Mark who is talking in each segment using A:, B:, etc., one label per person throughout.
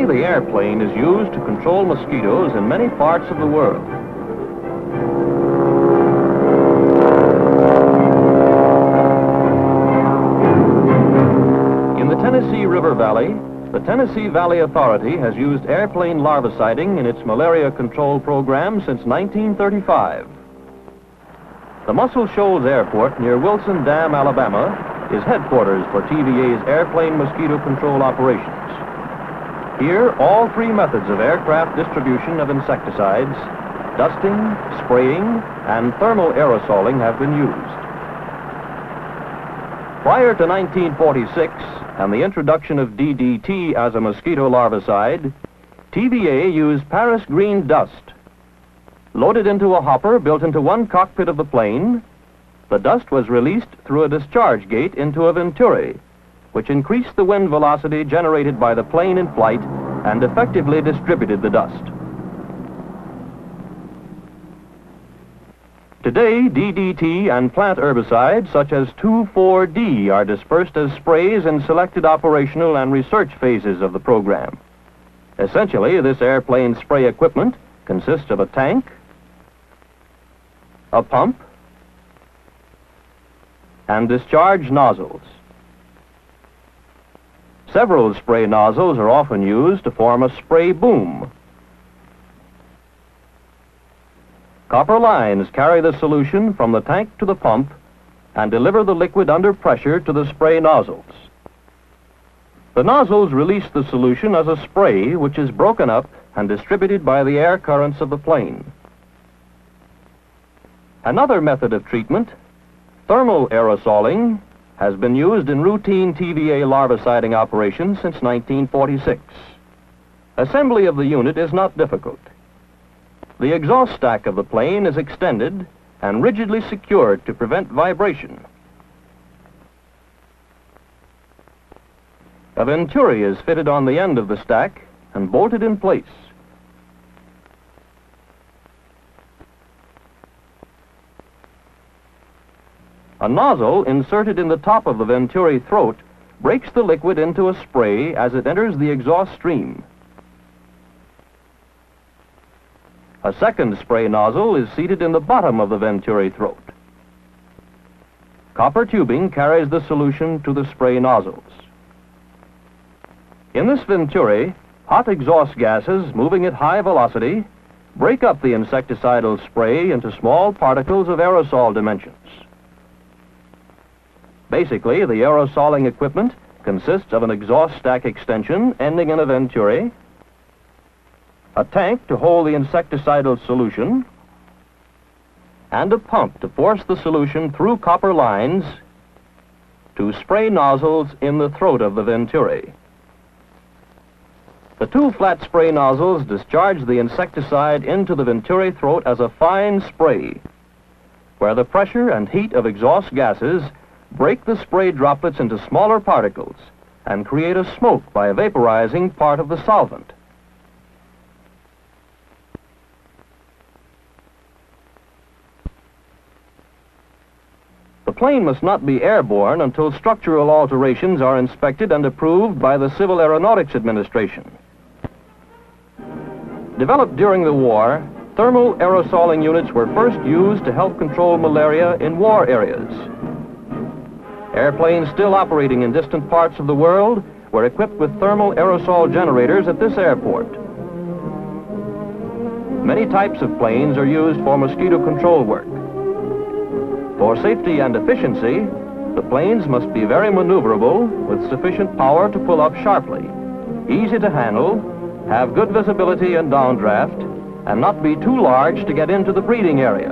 A: the airplane is used to control mosquitoes in many parts of the world. In the Tennessee River Valley, the Tennessee Valley Authority has used airplane larviciding in its malaria control program since 1935. The Muscle Shoals Airport near Wilson Dam, Alabama, is headquarters for TVA's airplane mosquito control operations. Here, all three methods of aircraft distribution of insecticides, dusting, spraying, and thermal aerosoling have been used. Prior to 1946 and the introduction of DDT as a mosquito larvicide, TVA used Paris green dust. Loaded into a hopper built into one cockpit of the plane, the dust was released through a discharge gate into a venturi, which increased the wind velocity generated by the plane in flight and effectively distributed the dust. Today, DDT and plant herbicides such as 2,4-D are dispersed as sprays in selected operational and research phases of the program. Essentially, this airplane spray equipment consists of a tank, a pump, and discharge nozzles. Several spray nozzles are often used to form a spray boom. Copper lines carry the solution from the tank to the pump and deliver the liquid under pressure to the spray nozzles. The nozzles release the solution as a spray, which is broken up and distributed by the air currents of the plane. Another method of treatment, thermal aerosoling, has been used in routine TVA larviciding operations since 1946. Assembly of the unit is not difficult. The exhaust stack of the plane is extended and rigidly secured to prevent vibration. A venturi is fitted on the end of the stack and bolted in place. A nozzle inserted in the top of the venturi throat breaks the liquid into a spray as it enters the exhaust stream. A second spray nozzle is seated in the bottom of the venturi throat. Copper tubing carries the solution to the spray nozzles. In this venturi, hot exhaust gases moving at high velocity break up the insecticidal spray into small particles of aerosol dimensions. Basically, the aerosoling equipment consists of an exhaust stack extension ending in a venturi, a tank to hold the insecticidal solution, and a pump to force the solution through copper lines to spray nozzles in the throat of the venturi. The two flat spray nozzles discharge the insecticide into the venturi throat as a fine spray, where the pressure and heat of exhaust gases break the spray droplets into smaller particles and create a smoke by vaporizing part of the solvent. The plane must not be airborne until structural alterations are inspected and approved by the Civil Aeronautics Administration. Developed during the war, thermal aerosoling units were first used to help control malaria in war areas. Airplanes still operating in distant parts of the world were equipped with thermal aerosol generators at this airport. Many types of planes are used for mosquito control work. For safety and efficiency, the planes must be very maneuverable with sufficient power to pull up sharply, easy to handle, have good visibility and downdraft, and not be too large to get into the breeding area.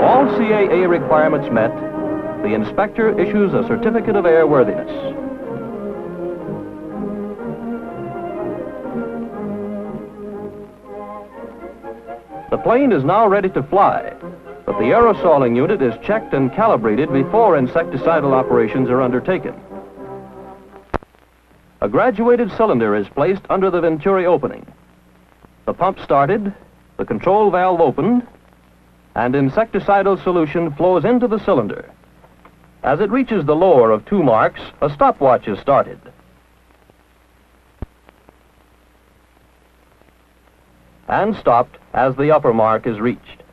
A: All CAA requirements met, the inspector issues a certificate of airworthiness. The plane is now ready to fly, but the aerosoling unit is checked and calibrated before insecticidal operations are undertaken. A graduated cylinder is placed under the venturi opening. The pump started, the control valve opened, and insecticidal solution flows into the cylinder. As it reaches the lower of 2 marks, a stopwatch is started. And stopped as the upper mark is reached.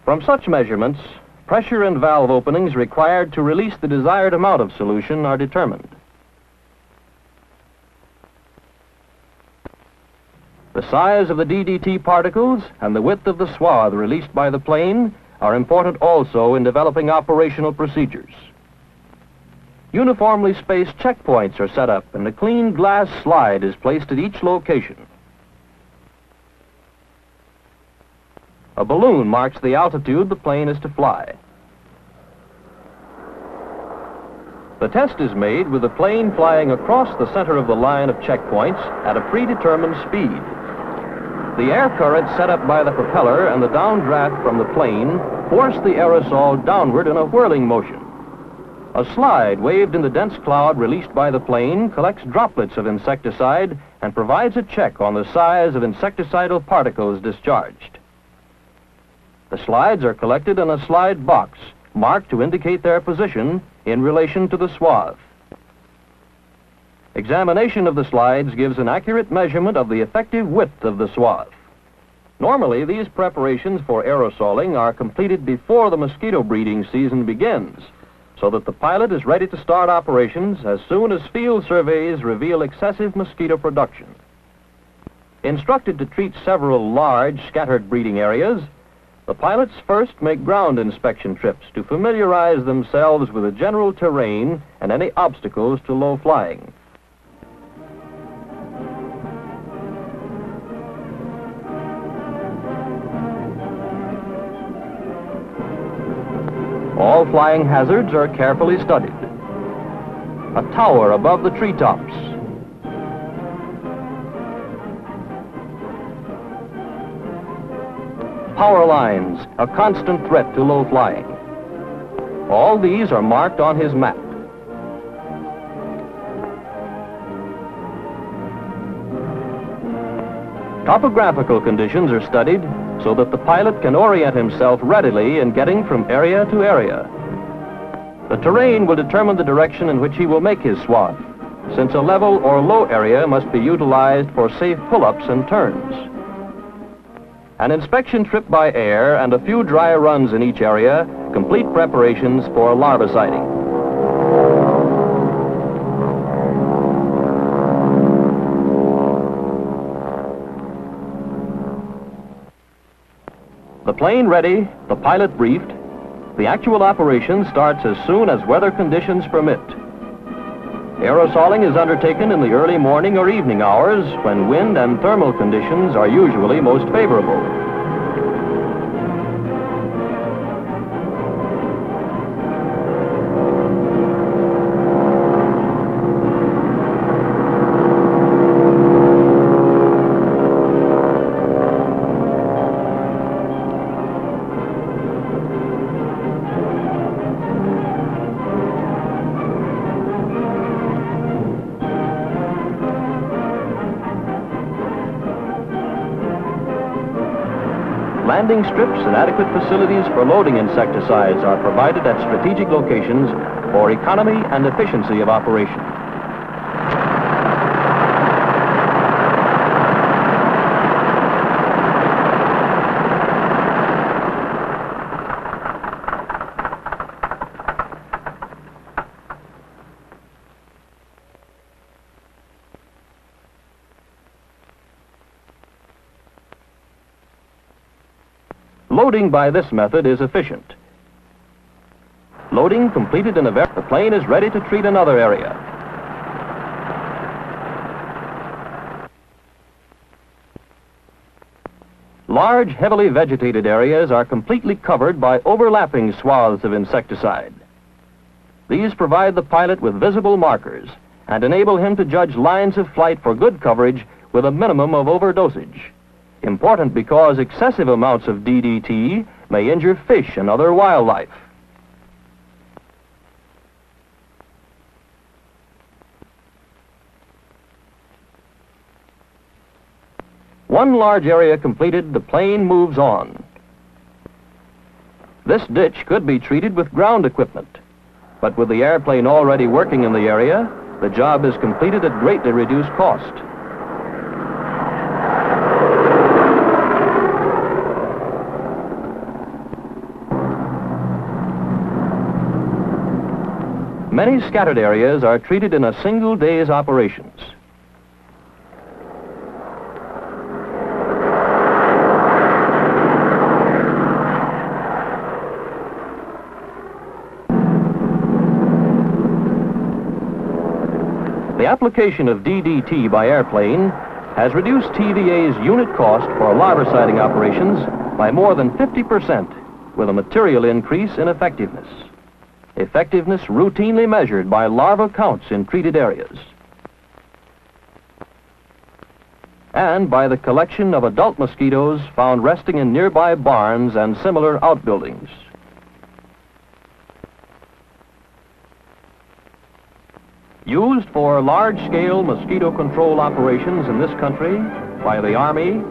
A: From such measurements, pressure and valve openings required to release the desired amount of solution are determined. The size of the DDT particles and the width of the swath released by the plane are important also in developing operational procedures. Uniformly spaced checkpoints are set up and a clean glass slide is placed at each location. A balloon marks the altitude the plane is to fly. The test is made with the plane flying across the center of the line of checkpoints at a predetermined speed. The air current set up by the propeller and the downdraft from the plane force the aerosol downward in a whirling motion. A slide waved in the dense cloud released by the plane collects droplets of insecticide and provides a check on the size of insecticidal particles discharged. The slides are collected in a slide box marked to indicate their position in relation to the swath. Examination of the slides gives an accurate measurement of the effective width of the swath. Normally, these preparations for aerosoling are completed before the mosquito breeding season begins, so that the pilot is ready to start operations as soon as field surveys reveal excessive mosquito production. Instructed to treat several large, scattered breeding areas, the pilots first make ground inspection trips to familiarize themselves with the general terrain and any obstacles to low flying. All flying hazards are carefully studied. A tower above the treetops. Power lines, a constant threat to low flying. All these are marked on his map. Topographical conditions are studied so that the pilot can orient himself readily in getting from area to area. The terrain will determine the direction in which he will make his swath, since a level or low area must be utilized for safe pull-ups and turns. An inspection trip by air and a few dry runs in each area complete preparations for larviciding. The plane ready, the pilot briefed, the actual operation starts as soon as weather conditions permit. Aerosoling is undertaken in the early morning or evening hours when wind and thermal conditions are usually most favorable. Landing strips and adequate facilities for loading insecticides are provided at strategic locations for economy and efficiency of operation. Loading by this method is efficient. Loading completed in the plane is ready to treat another area. Large, heavily vegetated areas are completely covered by overlapping swaths of insecticide. These provide the pilot with visible markers and enable him to judge lines of flight for good coverage with a minimum of overdosage. Important because excessive amounts of DDT may injure fish and other wildlife. One large area completed, the plane moves on. This ditch could be treated with ground equipment, but with the airplane already working in the area, the job is completed at greatly reduced cost. Many scattered areas are treated in a single day's operations. The application of DDT by airplane has reduced TVA's unit cost for larva-siding operations by more than 50%, with a material increase in effectiveness. Effectiveness routinely measured by larva counts in treated areas, and by the collection of adult mosquitoes found resting in nearby barns and similar outbuildings. Used for large-scale mosquito control operations in this country by the Army,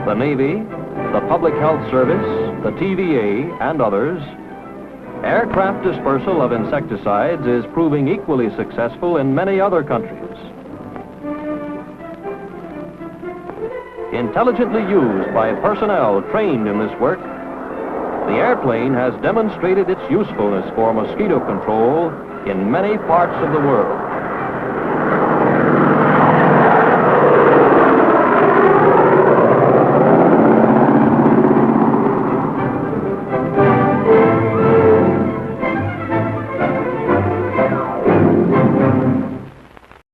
A: the Navy, the Public Health Service, the TVA, and others, aircraft dispersal of insecticides is proving equally successful in many other countries. Intelligently used by personnel trained in this work, the airplane has demonstrated its usefulness for mosquito control in many parts of the world.